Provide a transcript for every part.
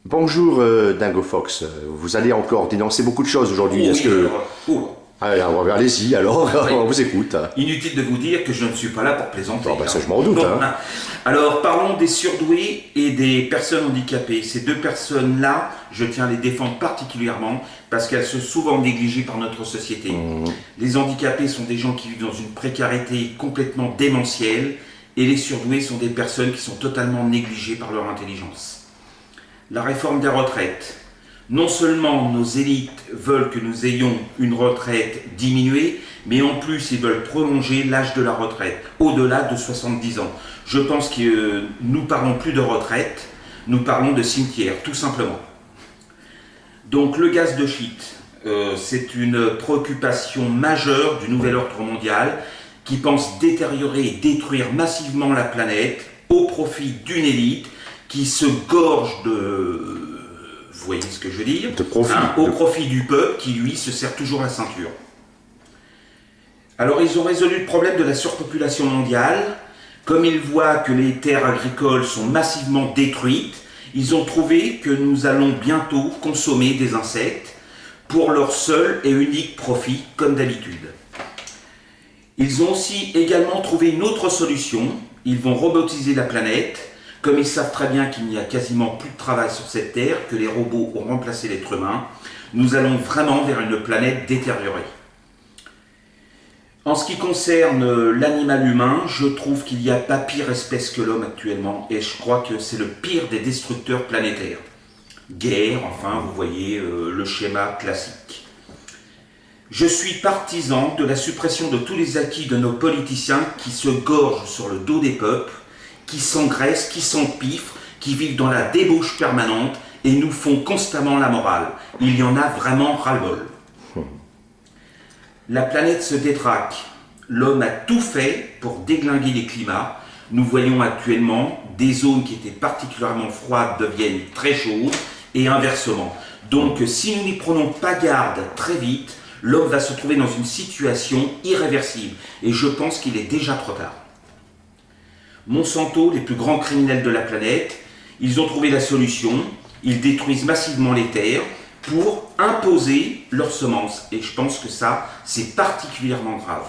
Bonjour Dingo Fox, vous allez encore dénoncer beaucoup de choses aujourd'hui. Est-ce Oui, que... oh, Allez-y alors, oui. on vous écoute. Inutile de vous dire que je ne suis pas là pour plaisanter. Bon, ça je m'en doute. Bon, Hein. alors parlons des surdoués et des personnes handicapées. Ces deux personnes-là, je tiens à les défendre particulièrement parce qu'elles sont souvent négligées par notre société. Les handicapés sont des gens qui vivent dans une précarité complètement démentielle et les surdoués sont des personnes qui sont totalement négligées par leur intelligence. La réforme des retraites. Non seulement nos élites veulent que nous ayons une retraite diminuée, mais en plus ils veulent prolonger l'âge de la retraite, au-delà de 70 ans. Je pense que nous parlons plus de retraite, nous parlons de cimetière, tout simplement. Donc le gaz de schiste, c'est une préoccupation majeure du nouvel ordre mondial qui pense détériorer et détruire massivement la planète au profit d'une élite qui se gorge de... Vous voyez ce que je veux dire? De profit. Au profit du peuple qui, lui, se serre toujours la ceinture. Alors, ils ont résolu le problème de la surpopulation mondiale. Comme ils voient que les terres agricoles sont massivement détruites, ils ont trouvé que nous allons bientôt consommer des insectes pour leur seul et unique profit, comme d'habitude. Ils ont aussi également trouvé une autre solution. Ils vont robotiser la planète. Comme ils savent très bien qu'il n'y a quasiment plus de travail sur cette terre, que les robots ont remplacé l'être humain, nous allons vraiment vers une planète détériorée. En ce qui concerne l'animal humain, je trouve qu'il n'y a pas pire espèce que l'homme actuellement, et je crois que c'est le pire des destructeurs planétaires. Guerre, enfin, vous voyez le schéma classique. Je suis partisan de la suppression de tous les acquis de nos politiciens qui se gorgent sur le dos des peuples, qui s'engraissent, qui s'empiffrent, qui vivent dans la débauche permanente et nous font constamment la morale. Il y en a vraiment ras-le-bol. La planète se détraque. L'homme a tout fait pour déglinguer les climats. Nous voyons actuellement des zones qui étaient particulièrement froides deviennent très chaudes et inversement. Donc si nous n'y prenons pas garde très vite, l'homme va se trouver dans une situation irréversible. Et je pense qu'il est déjà trop tard. Monsanto, les plus grands criminels de la planète, ils ont trouvé la solution, ils détruisent massivement les terres pour imposer leurs semences. Et je pense que ça, c'est particulièrement grave.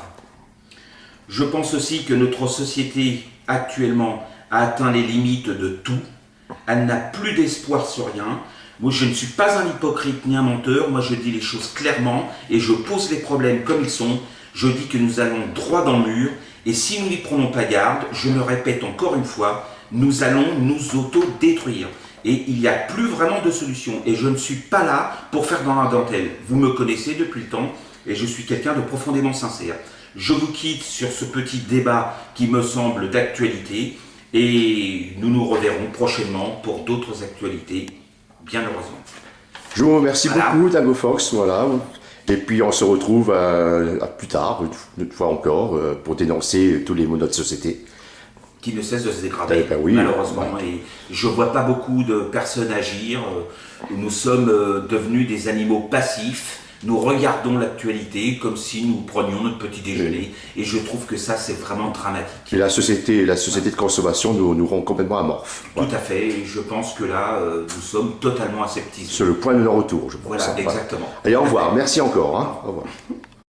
Je pense aussi que notre société actuellement a atteint les limites de tout. Elle n'a plus d'espoir sur rien. Moi, je ne suis pas un hypocrite ni un menteur. Moi, je dis les choses clairement et je pose les problèmes comme ils sont. Je dis que nous allons droit dans le mur. Et si nous n'y prenons pas garde, je me répète encore une fois, nous allons nous auto-détruire. Et il n'y a plus vraiment de solution. Et je ne suis pas là pour faire dans la dentelle. Vous me connaissez depuis le temps et je suis quelqu'un de profondément sincère. Je vous quitte sur ce petit débat qui me semble d'actualité et nous nous reverrons prochainement pour d'autres actualités, bien heureusement. Je vous remercie beaucoup Dingo Fox, voilà. Et puis on se retrouve à plus tard, une fois encore, pour dénoncer tous les maux de notre société. Qui ne cesse de se dégrader, Oui, malheureusement. ouais. Et je ne vois pas beaucoup de personnes agir. Nous sommes devenus des animaux passifs. Nous regardons l'actualité comme si nous prenions notre petit déjeuner. Et je trouve que ça, c'est vraiment dramatique. Et la société de consommation nous rend complètement amorphes. Tout à fait. Et je pense que là, nous sommes totalement aseptisés. Sur le point de non-retour, je pense. Voilà, exactement. Allez, au revoir. Merci encore. Hein. Au revoir.